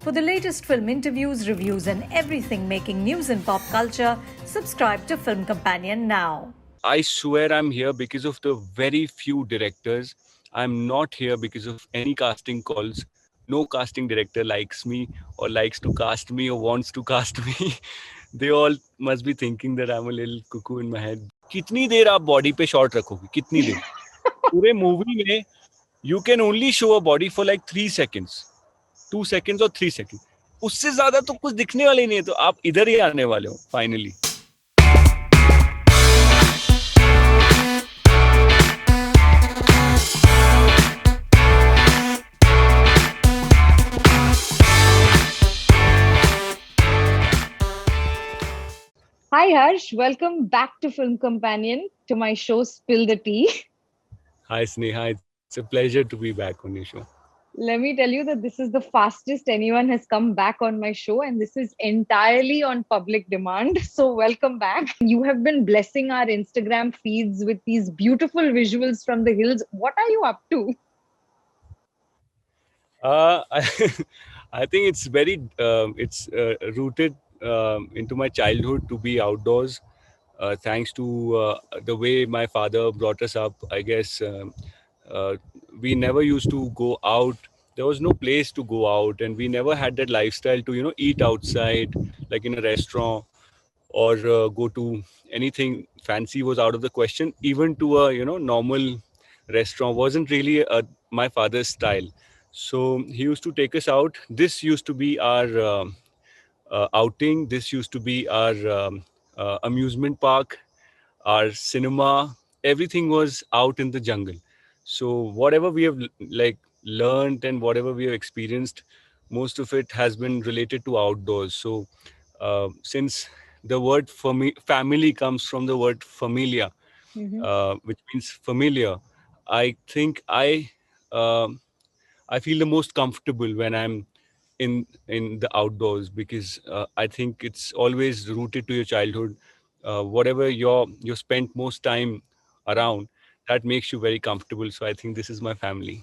For the latest film interviews, reviews, and everything making news in pop culture, subscribe to Film Companion now. I swear I'm here because of the very few directors. I'm not here because of any casting calls. No casting director likes me or likes to cast me or wants to cast me. They all must be thinking that I'm a little cuckoo in my head. कितनी देर आप body पे shot रखोगे कितनी देर पूरे movie में you can only show a body for like 3 seconds 2 seconds और 3 seconds उससे ज्यादा तो कुछ दिखने वाले ही नहीं है तो आप इधर ही आने वाले हो finally Hi Harsh, welcome back to Film Companion to my show Spill the Tea. Hi Sneha, it's a pleasure to be back on your show. Let me tell you that this is the fastest anyone has come back on my show, and this is entirely on public demand. So, welcome back. You have been blessing our Instagram feeds with these beautiful visuals from the hills. What are you up to? I, I think it's very it's rooted into my childhood to be outdoors. Thanks to the way my father brought us up, I guess uh, we never used to go out. There was no place to go out, and we never had that lifestyle to eat outside, like in a restaurant or go to anything fancy was out of the question. Even to a normal restaurant wasn't really my father's style. So he used to take us out. This used to be our outing. This used to be our amusement park, our cinema. Everything was out in the jungle. So whatever we have like learned and whatever we have experienced, most of it has been related to outdoors. So since the word family comes from the word familia, Mhm. which means familiar, I think um I feel the most comfortable when I'm in the outdoors because I think it's always rooted to your childhood. Whatever you spent most time around, that makes you very comfortable. So I think this is my family.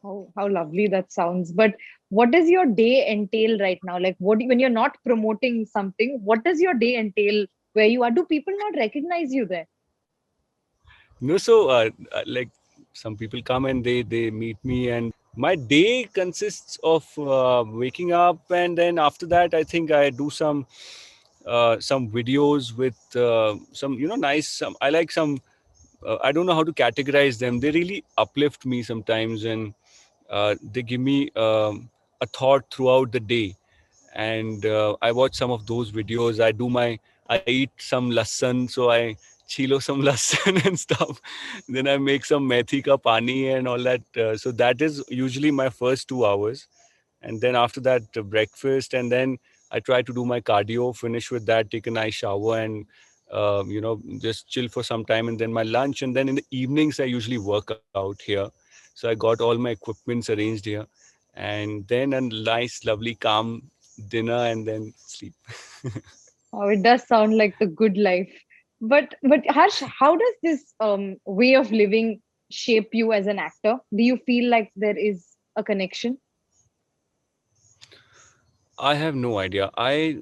Oh, how lovely that sounds. But what does your day entail right now? Like, when you're not promoting something, what does your day entail where you are? Do people not recognize you there? No, so like some people come and they meet me, and my day consists of waking up, and then after that, I think I do some videos with some nice. I like some. I don't know how to categorize them. They really uplift me sometimes, and they give me a thought throughout the day. And I watch some of those videos. I eat some lassan, so I chilo some lassan and stuff. Then I make some methi ka pani and all that. So that is usually my first 2 hours, and then after that breakfast, and then I try to do my cardio, finish with that, take a nice shower, and just chill for some time, and then my lunch, and then in the evenings I usually work out here. So I got all my equipments arranged here, and then a nice lovely calm dinner, and then sleep. Oh, it does sound like the good life. But Harsh, how does this way of living shape you as an actor? Do you feel like there is a connection? I have no idea. I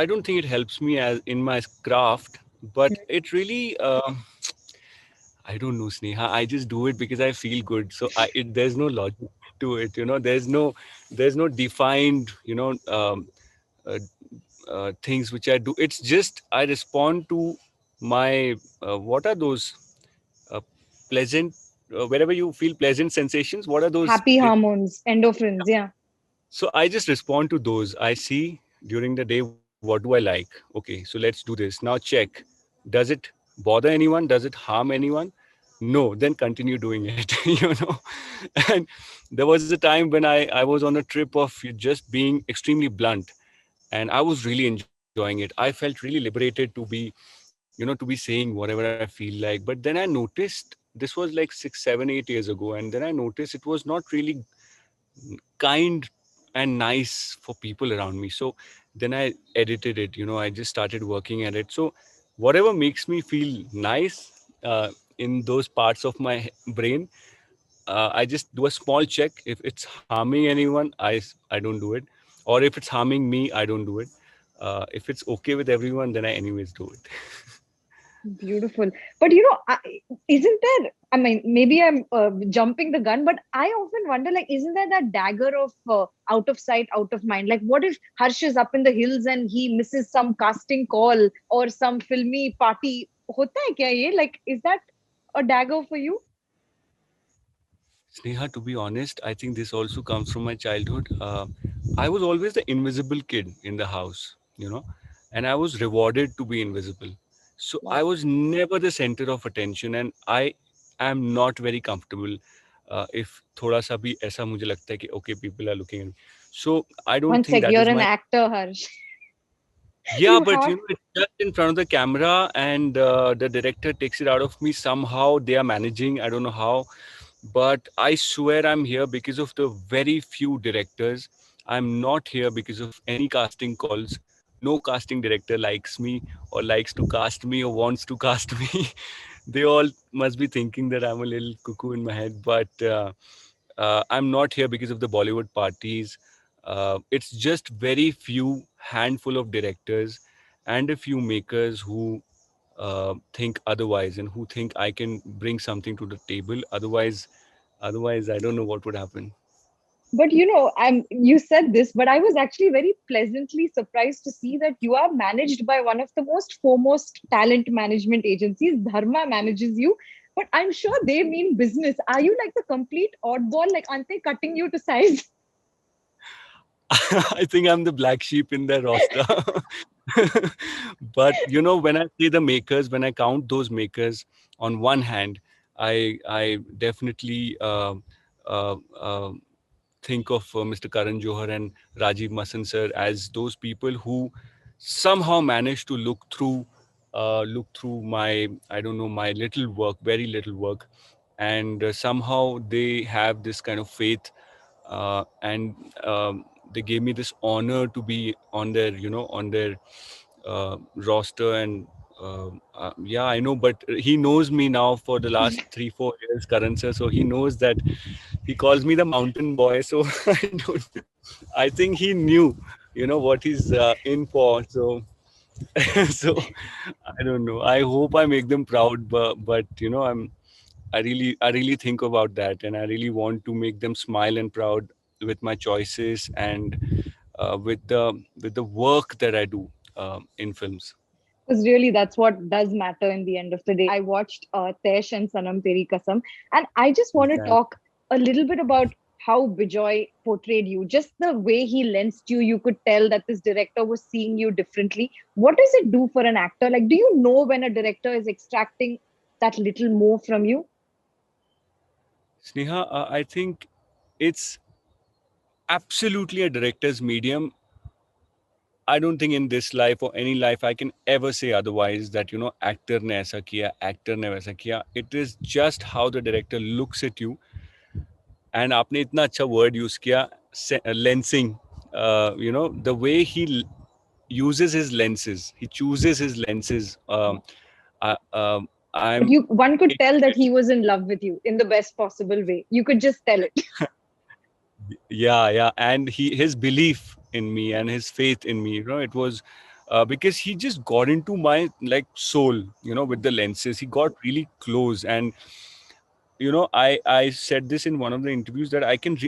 don't think it helps me as in my craft, but it really I don't know, Sneha. I just do it because I feel good. So there's no logic to it. There's no defined uh, things which I do. It's just I respond to my what are those uh, pleasant wherever you feel pleasant sensations. What are those? Happy hormones, endorphins, yeah. So I just respond to those. I see during the day what do I like. Okay, so let's do this. Now check. Does it bother anyone? Does it harm anyone? No, then continue doing it. And there was a time when I was on a trip of just being extremely blunt, and I was really enjoying it. I felt really liberated to be saying whatever I feel like. But then I noticed this was like 6 7 8 years ago, and then I noticed it was not really kind and nice for people around me. So then I edited it. I just started working at it. So whatever makes me feel nice in those parts of my brain, I just do a small check. If it's harming anyone, I don't do it. or if it's harming me, I don't do it. If it's okay with everyone, then I anyways do it. Beautiful. But isn't there, I mean, maybe I'm jumping the gun, but I often wonder, like, isn't there that dagger of out of sight, out of mind? Like, what if Harsh is up in the hills and he misses some casting call or some filmy party? Hota hai kya ye? Like, is that a dagger for you? Sneha, to be honest, I think this also comes from my childhood. I was always the invisible kid in the house, and I was rewarded to be invisible. So I Wow. was never the center of attention, and I am not very comfortable if thoda sa bhi aisa mujhe lagta hai ki okay, people are looking at me. So I don't One think sec, that you're is an my. actor, Harsh. Yeah, You but have it's just in front of the camera, and the director takes it out of me somehow. They are managing. I don't know how, but I swear I'm here because of the very few directors. I'm not here because of any casting calls. No casting director likes me or likes to cast me or wants to cast me. They all must be thinking that I'm a little cuckoo in my head, but I'm not here because of the Bollywood parties. It's just very few handful of directors and a few makers who think otherwise and who think I can bring something to the table. Otherwise, I don't know what would happen. But you said this, but I was actually very pleasantly surprised to see that you are managed by one of the most foremost talent management agencies. Dharma manages you, but I'm sure they mean business. Are you like the complete oddball? Like, aren't they cutting you to size? I think I'm the black sheep in their roster. But when I say the makers, when I count those makers on one hand, I definitely think of Mr. Karan Johar and Rajiv Masan sir as those people who somehow managed to look through my, I don't know, my little work, very little work, and somehow they have this kind of faith, and they gave me this honor to be on their roster. And yeah, I know, but he knows me now for the last 3-4 years, Karan sir, so he knows that he calls me the mountain boy. So I think he knew what he's in for. So so I don't know, I hope I make them proud, but I really think about that, and I really want to make them smile and proud with my choices, and with the work that I do in films. Because really, that's what does matter in the end of the day. I watched Tesh and Sanam Teri Kasam, and I just want to Exactly. talk a little bit about how Bijoy portrayed you. Just the way he lensed you, you could tell that this director was seeing you differently. What does it do for an actor? Like, do you know when a director is extracting that little more from you? Sneha, I think it's absolutely a director's medium. I don't think in this life or any life I can ever say otherwise, that actor ne aisa kiya, actor ne वैसा किया. It is just how the director looks at you. And आपने इतना अच्छा word use किया, lensing. The way he uses his lenses, he chooses his lenses. I, But I'm you, one could it, tell that it, he was in love with you in the best possible way. You could just tell it. yeah, and his belief in me and his faith in me, it was because he just got into my like soul, with the lenses. He got really close, and I said this in one of the interviews that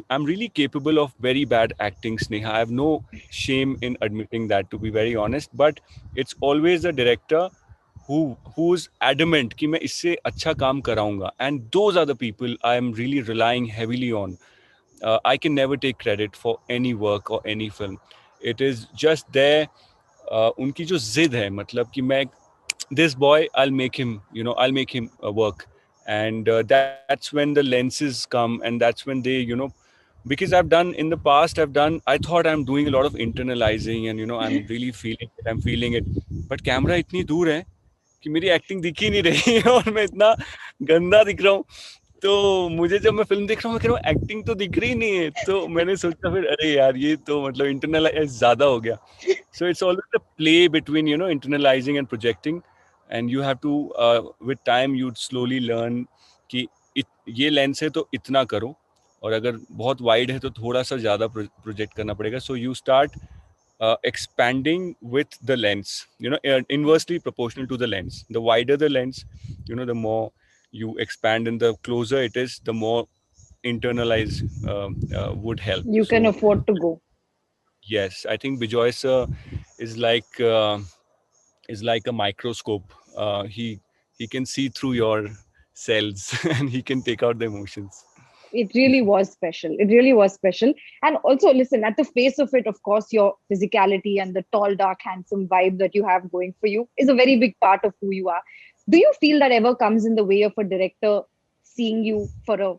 I'm really capable of very bad acting, Sneha. I have no shame in admitting that, to be very honest. But it's always the director who's adamant कि मैं इससे अच्छा काम कराऊंगा, and those are the people I am really relying heavily on. I can never take credit for any work or any film. It is just there. उनकी जो जिद है, मतलब कि मैं this boy, I'll make him work. And that's when the lenses come, and that's when they, because I've done in the past, I thought I'm doing a lot of internalizing, and I'm really feeling it, but camera इतनी दूर है कि मेरी acting दिख ही नहीं रही है और मैं इतना गंदा दिख रहा हूँ. तो मुझे जब मैं फिल्म देख रहा हूँ, मैं कह रहा हूँ एक्टिंग तो दिख रही नहीं है. तो मैंने सोचा फिर, अरे यार ये तो मतलब इंटरनलाइज ज्यादा हो गया. So it's always a play between internalizing and projecting, and you have to with time you'd slowly learn कि ये लेंस है तो इतना करो, और अगर बहुत वाइड है तो थोड़ा सा ज़्यादा प्रोजेक्ट करना पड़ेगा. So you start expanding with the lens, inversely proportional to the lens. The wider the lens, the more you expand, and the closer it is, the more internalize would help. You can So afford to go. yes, I think Bijoy sir is like a microscope. He can see through your cells and he can take out the emotions. It really was special. It really was special. And also, listen, at the face of it, of course, your physicality and the tall, dark, handsome vibe that you have going for you is a very big part of who you are. Do you feel that ever comes in the way of a director seeing you for a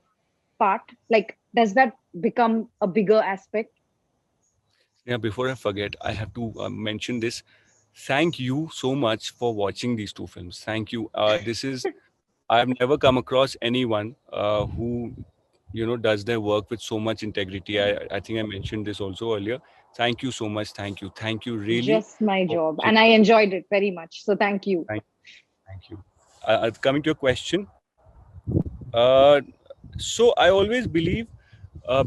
part? Like, does that become a bigger aspect? Yeah, before I forget, I have to mention this. Thank you so much for watching these two films. Thank you. I've never come across anyone who, does their work with so much integrity. I think I mentioned this also earlier. Thank you so much. Thank you really Just my for job. watching. And I enjoyed it very much. So thank you. Thank, thank you. Coming to your question, uh, so I always believe,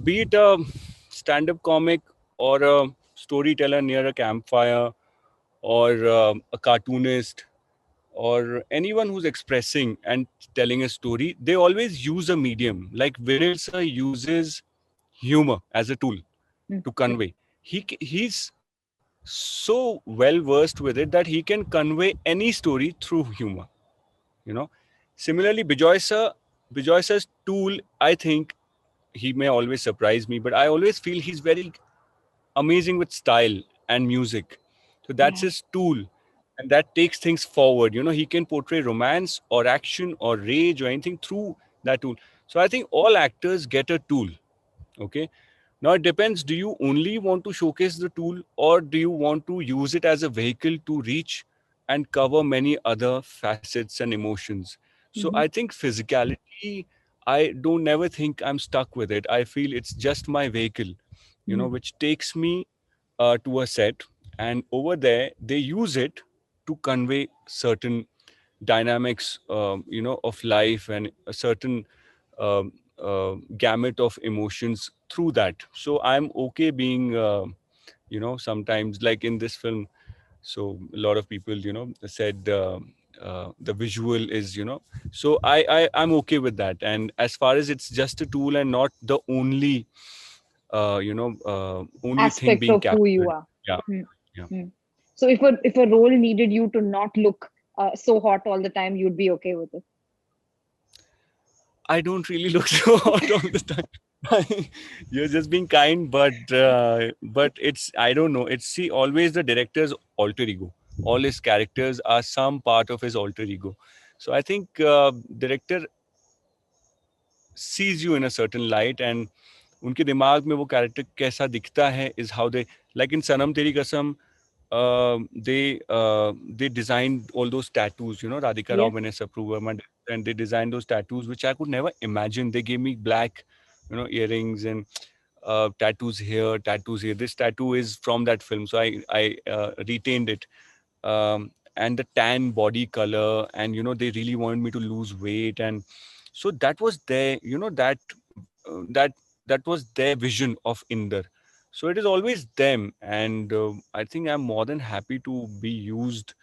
be it a stand-up comic or a storyteller near a campfire or a cartoonist or anyone who's expressing and telling a story, they always use a medium. Like Viral sir uses humor as a tool Mm. to convey. He's so well versed with it that he can convey any story through humor. You know. Similarly, Bijoy sir's tool, I think he may always surprise me, but I always feel he's very amazing with style and music. So that's Yeah. his tool. And that takes things forward. He can portray romance or action or rage or anything through that tool. So I think all actors get a tool. Okay. Now it depends. Do you only want to showcase the tool, or do you want to use it as a vehicle to reach and cover many other facets and emotions? So I Mhm. think physicality, I don't never think I'm stuck with it. I feel it's just my vehicle, Mhm. which takes me to a set, and over there they use it to convey certain dynamics, of life, and a certain gamut of emotions through that. So I'm okay being, sometimes like in this film. So a lot of people, said the visual is, so I'm okay with that. And as far as it's just a tool and not the only thing Aspect being of who you captured. are. Yeah, Mm. yeah. Mm. So if a role needed you to not look so hot all the time, you'd be okay with it. I don't really look so hot all the time. You're just being kind, but it's, I don't know. It's, see, always the director's alter ego. All his characters are some part of his alter ego. So I think director sees you in a certain light, and उनके दिमाग में वो character कैसा दिखता है is how they, like in सनम तेरी कसम, they designed all those tattoos, Radhika Rao, Yes. Vanessa Pruva, and they designed those tattoos which I could never imagine. They gave me black, earrings and tattoos here, tattoos here. This tattoo is from that film, so I retained it. And the tan body color, and they really wanted me to lose weight, and so that was their, that was their vision of Inder. So it is always them, and I think I'm more than happy to be used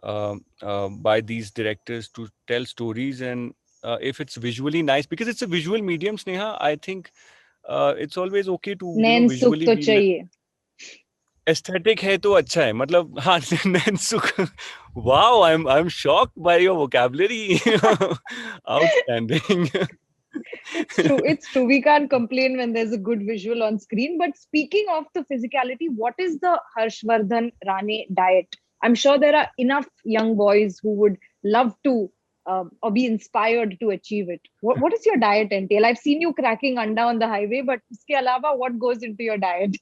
by these directors to tell stories. And if it's visually nice, because it's a visual medium, Sneha, I think it's always okay to, नैन सुख visually तो be चाहिए. Aesthetic है तो अच्छा है, मतलब हाँ. नैन सुख. Wow, I'm shocked by your vocabulary. Outstanding. It's true. It's true. We can't complain when there's a good visual on screen. But speaking of the physicality, what is the Harshvardhan Rane diet? I'm sure there are enough young boys who would love to or be inspired to achieve it. What does your diet entail? I've seen you cracking anda on the highway, but uske alawa, what goes into your diet?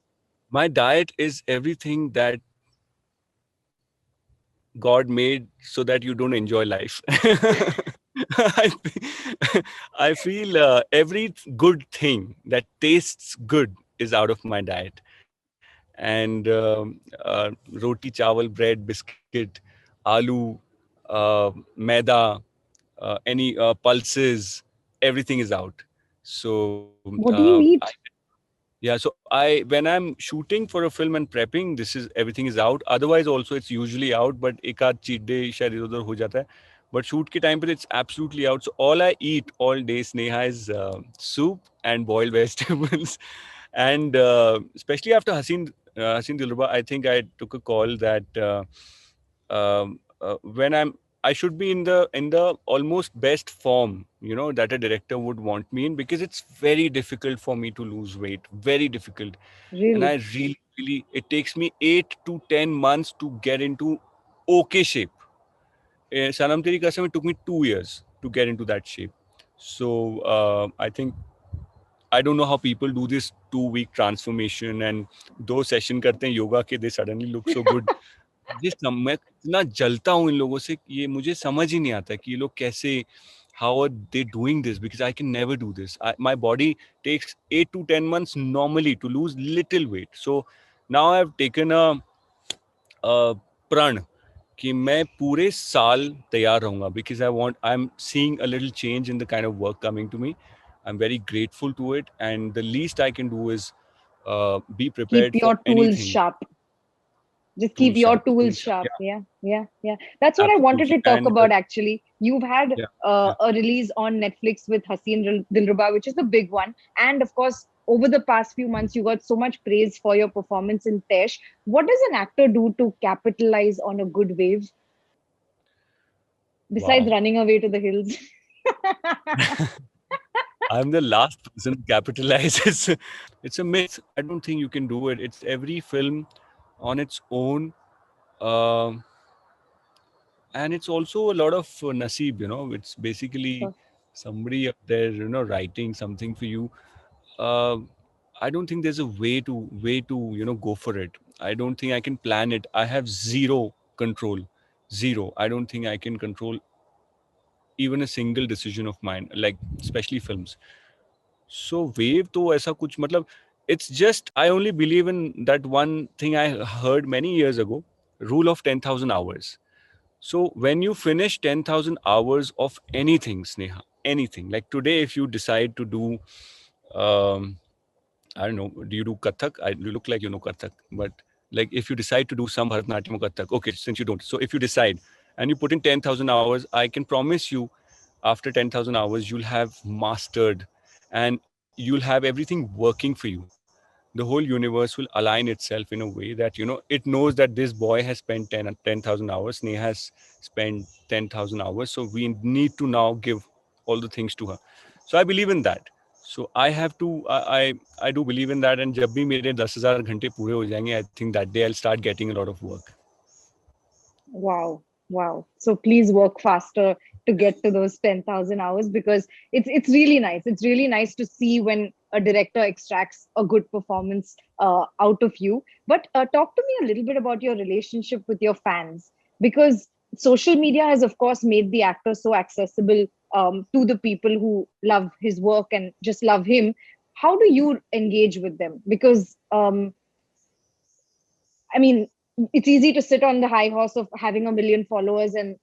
My diet is everything that God made so that you don't enjoy life. I feel every good thing that tastes good is out of my diet. And roti, chawal, bread, biscuit, aloo, maida, any pulses, everything is out. So What do you eat? yeah, so I when I'm shooting for a film and prepping, this is everything is out. Otherwise, also it's usually out, but एक आध cheat day शायद इधर-उधर हो जाता है. But shoot के time पे it's absolutely out. So all I eat all day, Sneha, is soup and boiled vegetables. And especially after Haseen Dilruba, I think I took a call that when I should be in the almost best form, you know, that a director would want me in, because it's very difficult for me to lose weight, very difficult. And I Really? really, it takes me 8 to 10 months to get into okay shape. Sanam Teri Kasam, it took me 2 years to get into that shape. So I think I don't know how people do this 2 week transformation and those session करते हैं yoga के, they suddenly look so good. मैं इतना जलता हूँ इन लोगों से, ये मुझे समझ ही नहीं आता कि ये लोग कैसे, how are they doing this, because I can never do this. My body takes 8 to 10 months normally to lose little weight. So now I've taken a प्रण कि मैं पूरे साल तैयार रहूंगा, because I'm seeing a little change in the kind of work coming to me. I'm very grateful to it, and the least I can do is be Keep prepared for your tools anything. sharp. Just Tool keep your sharp, tools tool sharp. sharp. Yeah, Yeah. That's what I wanted absolutely. to talk And about actually. You've had yeah, yeah. a release on Netflix with Haseen Dilruba, which is the big one. And of course, over the past few months, you got so much praise for your performance in Tesh. What does an actor do to capitalize on a good wave besides Wow. running away to the hills? I'm the last person who capitalizes. It's a myth. I don't think you can do it. It's every film on its own. Um and it's also a lot of naseeb, you know. It's basically somebody up there, you know, writing something for you. uh, I don't think there's a way to you know, go for it. I don't think I can plan it. I have zero control. Zero. I don't think I can control even a single decision of mine, like especially films. So wave to ऐसा कुछ मतलब, it's just, I only believe in that one thing I heard many years ago, rule of 10,000 hours. So when you finish 10,000 hours of anything, Sneha, anything, like today, if you decide to do, um, I don't know, do you do Kathak? You look like you know Kathak, but like if you decide to do some Bharatanatyam or Kathak, okay, since you don't. So if you decide and you put in 10,000 hours, I can promise you after 10,000 hours, you'll have mastered and you'll have everything working for you. The whole universe will align itself in a way that, you know, it knows that this boy has spent 10,000 hours, Neha has spent 10,000 hours. So we need to now give all the things to her. So I believe in that. So I have to, I do believe in that. And जब भी मेरे 10,000 घंटे पूरे हो जाएंगे, I think that day I'll start getting a lot of work. Wow. So please work faster to get to those 10,000 hours, because it's really nice. It's really nice to see when a director extracts a good performance out of you. But talk to me a little bit about your relationship with your fans, because social media has, of course, made the actor so accessible to the people who love his work and just love him. How do you engage with them? Because I mean, it's easy to sit on the high horse of having a million followers and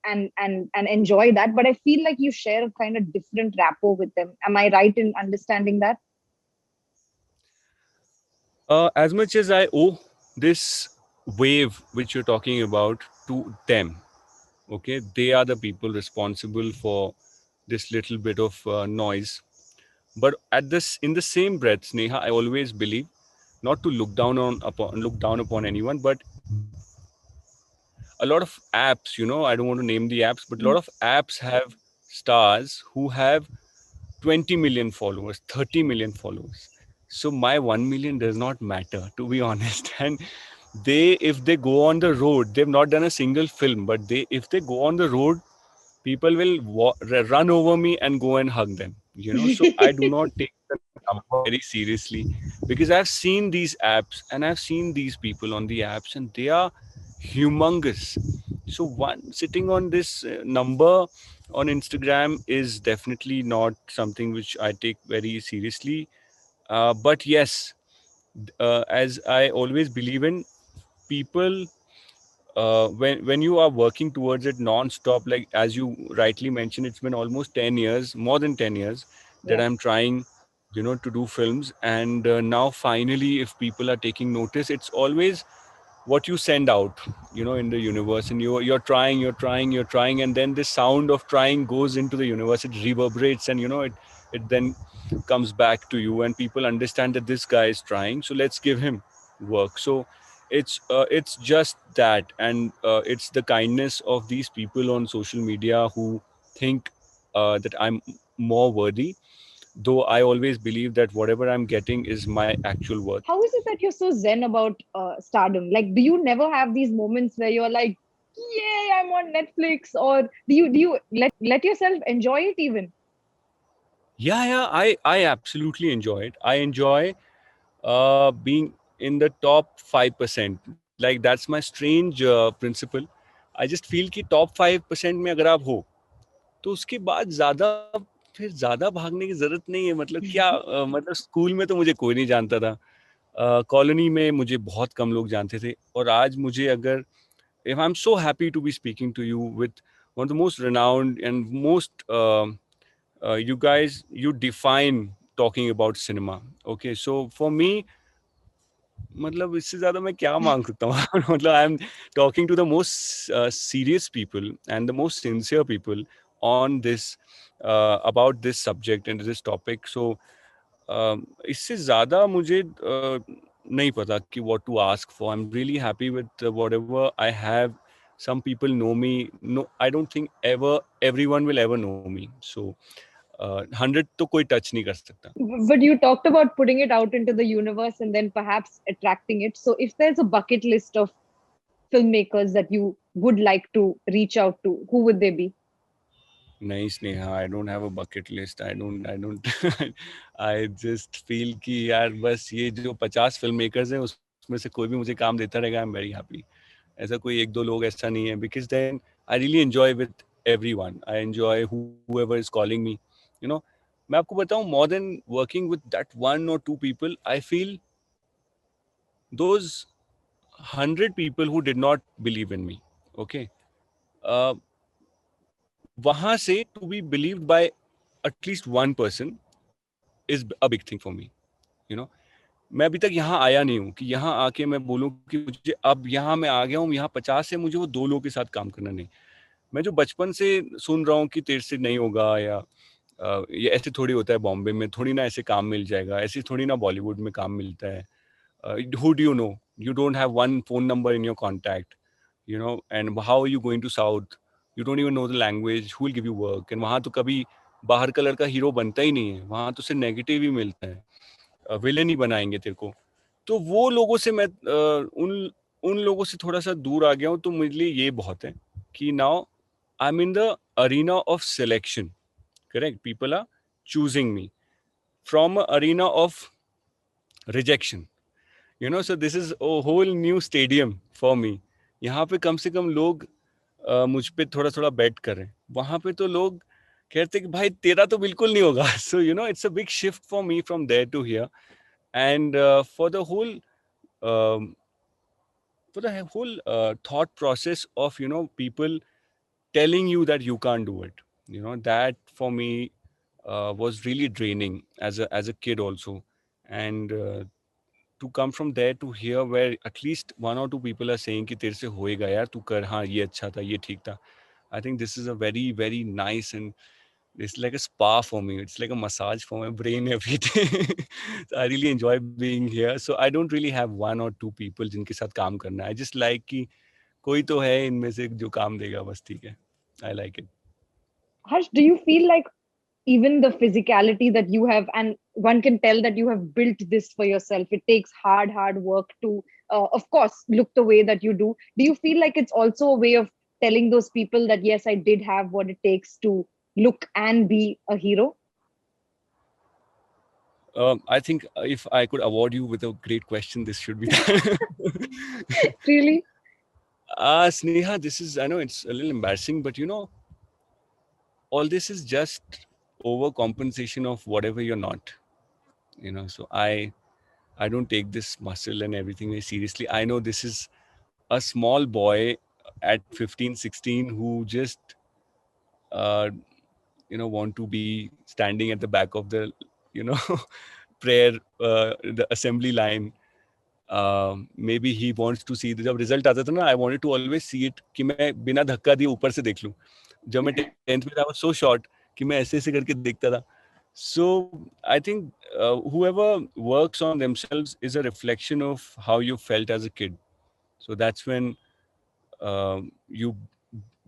enjoy that, but I feel like you share a kind of different rapport with them. Am I right in understanding that? As much as I owe this wave which you're talking about to them, okay, they are the people responsible for this little bit of noise. But at this, in the same breath, Sneha, I always believe not to look down upon anyone, but a lot of apps, you know, I don't want to name the apps, but a lot of apps have stars who have 20 million followers, 30 million followers. So my 1 million does not matter, to be honest. And if they go on the road, they've not done a single film, but if they go on the road, people will run over me and go and hug them, you know. So I do not take the number very seriously, because I've seen these apps and I've seen these people on the apps, and they are humongous. So one sitting on this number on Instagram is definitely not something which I take very seriously. But yes, as I always believe in, people, when you are working towards it non-stop, like as you rightly mentioned, it's been almost 10 years, more than 10 years, that Yes. I'm trying to do films. And now finally, if people are taking notice, it's always what you send out, in the universe, and you're trying, and then the sound of trying goes into the universe. It reverberates, and it then comes back to you, and people understand that this guy is trying, so let's give him work. So it's just that, and it's the kindness of these people on social media who think that I'm more worthy, though I always believe that whatever I'm getting is my actual worth. How is it that you're so zen about stardom? Like, do you never have these moments where you're like, "Yay, I'm on Netflix," or do you let yourself enjoy it even? Yeah, I absolutely enjoy it. I enjoy being in the top 5%. Like, that's my strange principle. I just feel कि top 5% में अगर आप हो, तो उसके बाद ज़्यादा भागने की ज़रूरत नहीं है। मतलब क्या, मतलब स्कूल में तो मुझे कोई नहीं जानता था। कॉलोनी में मुझे बहुत कम लोग जानते थे, और आज मुझे अगर, if I'm so happy to be speaking to you with one of the most renowned and most you guys, you define talking about cinema. Okay, so for me, मतलब इससे ज़्यादा मैं क्या माँग सकता हूँ? मतलब I am talking to the most serious people and the most sincere people on this about this subject and this topic. So इससे ज़्यादा मुझे नहीं पता कि what to ask for. I'm really happy with whatever I have. Some people know me. No, I don't think ever everyone will ever know me. So 100 तो कोई touch नहीं कर सकता. But you talked about putting it out into the universe and then perhaps attracting it. So, if there's a bucket list of filmmakers that you would like to reach out to, who would they be? Nice, Neha. I don't have a bucket list. I don't I just feel कि यार बस ये जो 50 film makers हैं उसमें से कोई भी मुझे काम देता रहेगा, आई एम वेरी हैप्पी. ऐसा कोई एक दो लोग ऐसा नहीं है, because then I really enjoy with everyone. I enjoy whoever is calling me. You know, मैं आपको बताऊं, more than working with that one or two people, I feel those 100 people who did not believe in me. Okay. Uh, वहां से to be believed by at least one person is a big thing for me. You know, मैं अभी तक यहाँ आया नहीं हूँ कि यहाँ आके मैं बोलूँ कि मुझे अब यहाँ मैं आ गया हूँ, यहाँ 50 से मुझे वो 2 लोगों के साथ काम करना नहीं। मैं जो बचपन से सुन रहा हूँ कि तेरे से नहीं होगा, या ये ऐसे थोड़ी होता है, बॉम्बे में थोड़ी ना ऐसे काम मिल जाएगा, ऐसे थोड़ी ना बॉलीवुड में काम मिलता है। Who do you know? You don't have one phone number in your contact, and how are you going to South? You don't even know the language. Who will give you work? And वहाँ तो कभी बाहर का लड़का hero बनता ही नहीं है, वहाँ तो सिर्फ नेगेटिव ही मिलता है, विलेन ही बनाएंगे तेरे को। तो वो लोगों से मैं उन उन लोगों से थोड़ा सा दूर आ गया हूँ, तो मेरे लिए ये बहुत है कि now I am in the arena of selection. Correct, people are choosing me from arena of rejection. So this is a whole new stadium for me. यहाँ पे कम से कम लोग मुझ पे थोड़ा थोड़ा बेट कर रहे हैं, वहाँ पे तो लोग कहते हैं कि भाई तेरा तो बिल्कुल नहीं होगा. So it's a big shift for me from there to here. And um, for the whole thought process of people telling you that you can't do it, that for me was really draining as a kid also. And to come from there to here, where at least one or two people are saying कि तेरे से होएगा यार, तू कर, हाँ ये अच्छा था, ये ठीक था. I think this is a very very nice, and it's like a spa for me. It's like a massage for my brain every day. So I really enjoy being here. So I don't really have one or two people जिनके साथ काम करना है. I just like कि कोई तो है इनमें से जो काम देगा, बस ठीक है. I like it. Harsh, do you feel like even the physicality that you have, and one can tell that you have built this for yourself, it takes hard work to of course look the way that you do you feel like it's also a way of telling those people that yes, I did have what it takes to look and be a hero? I think if I could award you with a great question, this should be that. Really? Sneha, this is, I know it's a little embarrassing, but all this is just overcompensation of whatever you're not. So I don't take this muscle and everything very seriously. I know this is a small boy at 15, 16 who just, want to be standing at the back of the prayer, the assembly line. Maybe he wants to see, जब result आता था ना, I wanted to always see it कि मैं बिना धक्का दिए ऊपर से देख लूं. जब मैं 10th में था, I was so short कि मैं ऐसे ऐसे करके देखता था. So I think whoever works on themselves is a reflection of how you felt as a kid. So that's when you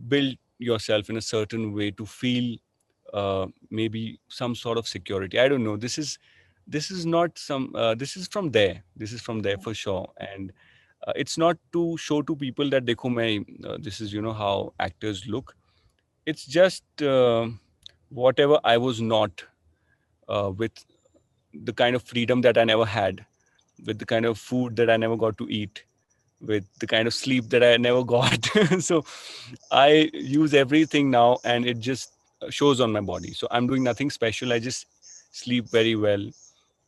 build yourself in a certain way to feel maybe some sort of security. I don't know. This is not some. This is from there. This is from there for sure. And it's not to show to people that dekho main, this is how actors look. It's just whatever I was not, with the kind of freedom that I never had, with the kind of food that I never got to eat, with the kind of sleep that I never got. So I use everything now and it just shows on my body. So I'm doing nothing special. I just sleep very well.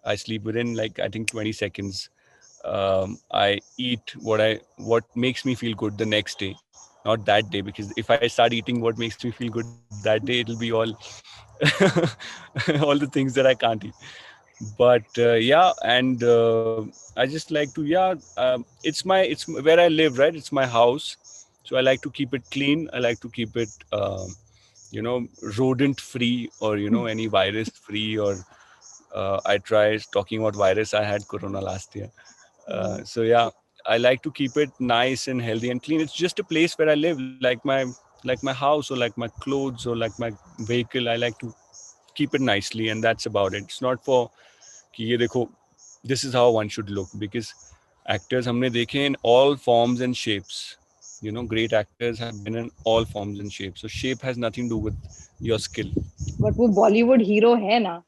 I sleep within, like, I think 20 seconds. I eat what makes me feel good the next day, not that day, because if I start eating what makes me feel good that day, it'll be all all the things that I can't eat. But yeah, and I just like to, it's where I live, right? It's my house, so I like to keep it clean. I like to keep it you know rodent free, or any virus free, or I tried talking about virus. I had corona last year. So yeah, I like to keep it nice and healthy and clean. It's just a place where I live, like my house, or like my clothes, or like my vehicle. I like to keep it nicely, and that's about it. It's not for कि ये देखो, this is how one should look, because actors हमने देखे in all forms and shapes. Great actors have been in all forms and shapes. So shape has nothing to do with your skill. But वो Bollywood hero है ना.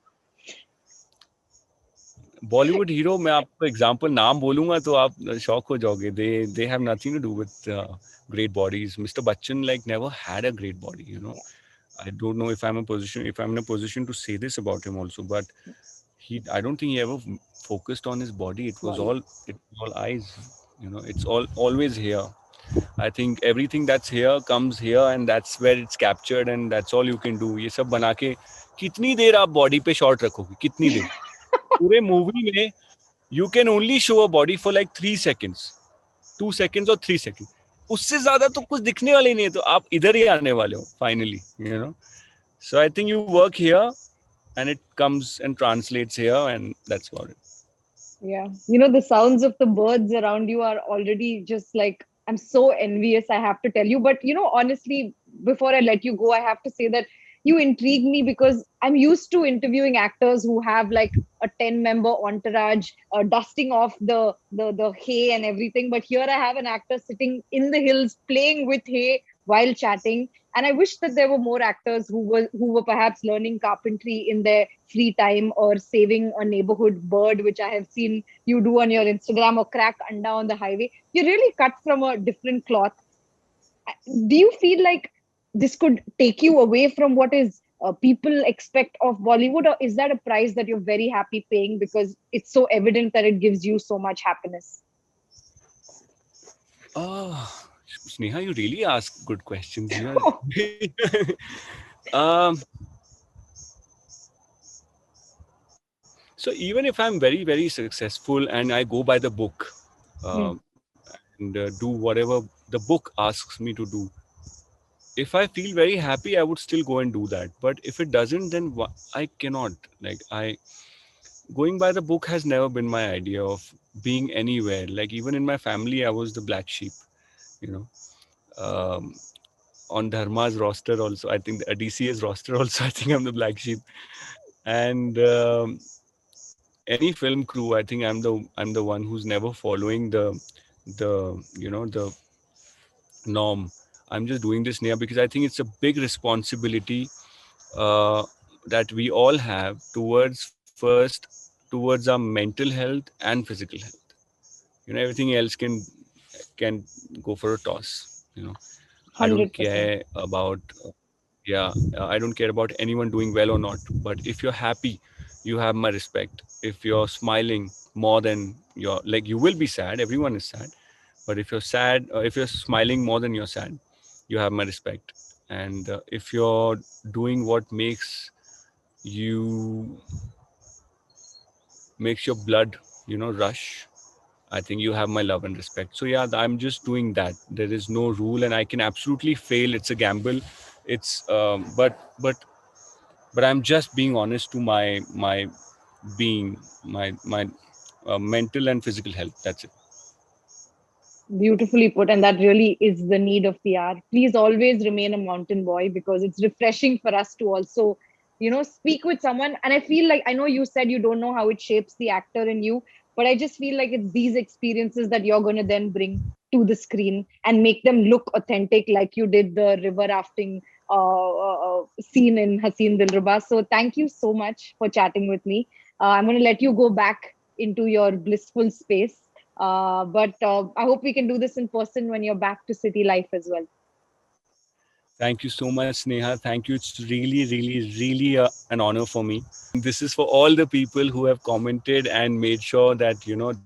Bollywood hero, मैं आपको example नाम बोलूँगा तो आप शॉक हो जाओगे. They have nothing to do with great bodies. Mr. Bachchan never had a great body. I don't know if I'm in a position to say this about him also, but I don't think he ever focused on his body. It was all eyes. It's always here. I think everything that's here comes here, and that's where it's captured, and that's all you can do. ये सब बना के कितनी देर आप body पे shot रखोगे? कितनी देर? पूरे मूवी में you can only show a body for like 3 seconds, 2 seconds or 3 seconds. उससे ज्यादा तो कुछ दिखने वाले नहीं है, तो आप इधर ही आने वाले हो finally. So I think you work here, and it comes and translates here, and that's about it. Yeah. The sounds of the birds around you are already just like, I'm so envious, I have to tell you. But, honestly, before I let you go, I have to say that you intrigue me, because I'm used to interviewing actors who have like a 10-member entourage, dusting off the hay and everything. But here I have an actor sitting in the hills playing with hay while chatting. And I wish that there were more actors who were perhaps learning carpentry in their free time, or saving a neighborhood bird, which I have seen you do on your Instagram, or crack anda on the highway. You're really cut from a different cloth. Do you feel like this could take you away from what is people expect of Bollywood, or is that a price that you're very happy paying because it's so evident that it gives you so much happiness? Oh, Sneha, you really ask good questions. So even if I'm very, very successful and I go by the book, and do whatever the book asks me to do, if I feel very happy, I would still go and do that. But if it doesn't, then I cannot. Going by the book has never been my idea of being anywhere. Like, even in my family, I was the black sheep. On Dharma's roster also, I think the DCA's roster also, I think I'm the black sheep. And any film crew, I think I'm the one who's never following the norm. I'm just doing this now because I think it's a big responsibility that we all have towards our mental health and physical health. Everything else can go for a toss. 100%. I don't care about I don't care about anyone doing well or not. But if you're happy, you have my respect. If you're smiling more than you will be sad. Everyone is sad. But if you're sad, if you're smiling more than you're sad, you have my respect. And if you're doing what makes you makes your blood, rush, I think you have my love and respect. So yeah, I'm just doing that. There is no rule, and I can absolutely fail. It's a gamble. It's but I'm just being honest to my being, my mental and physical health. That's it. Beautifully put, and that really is the need of the hour. Please always remain a mountain boy, because it's refreshing for us to also, speak with someone. And I feel like, I know you said you don't know how it shapes the actor in you, but I just feel like it's these experiences that you're going to then bring to the screen and make them look authentic, like you did the river rafting scene in Haseen Dilruba. So thank you so much for chatting with me. I'm going to let you go back into your blissful space. But I hope we can do this in person when you're back to city life as well. Thank you so much, Sneha. Thank you. It's really, really, really an honor for me. This is for all the people who have commented and made sure that,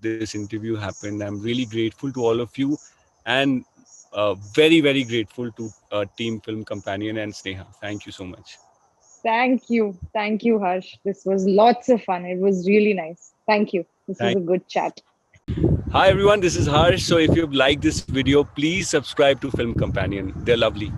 this interview happened. I'm really grateful to all of you, and very, very grateful to Team Film Companion and Sneha. Thank you so much. Thank you. Thank you, Harsh. This was lots of fun. It was really nice. Thank you. This was a good chat. Hi, everyone. This is Harsh. So if you've liked this video, please subscribe to Film Companion. They're lovely.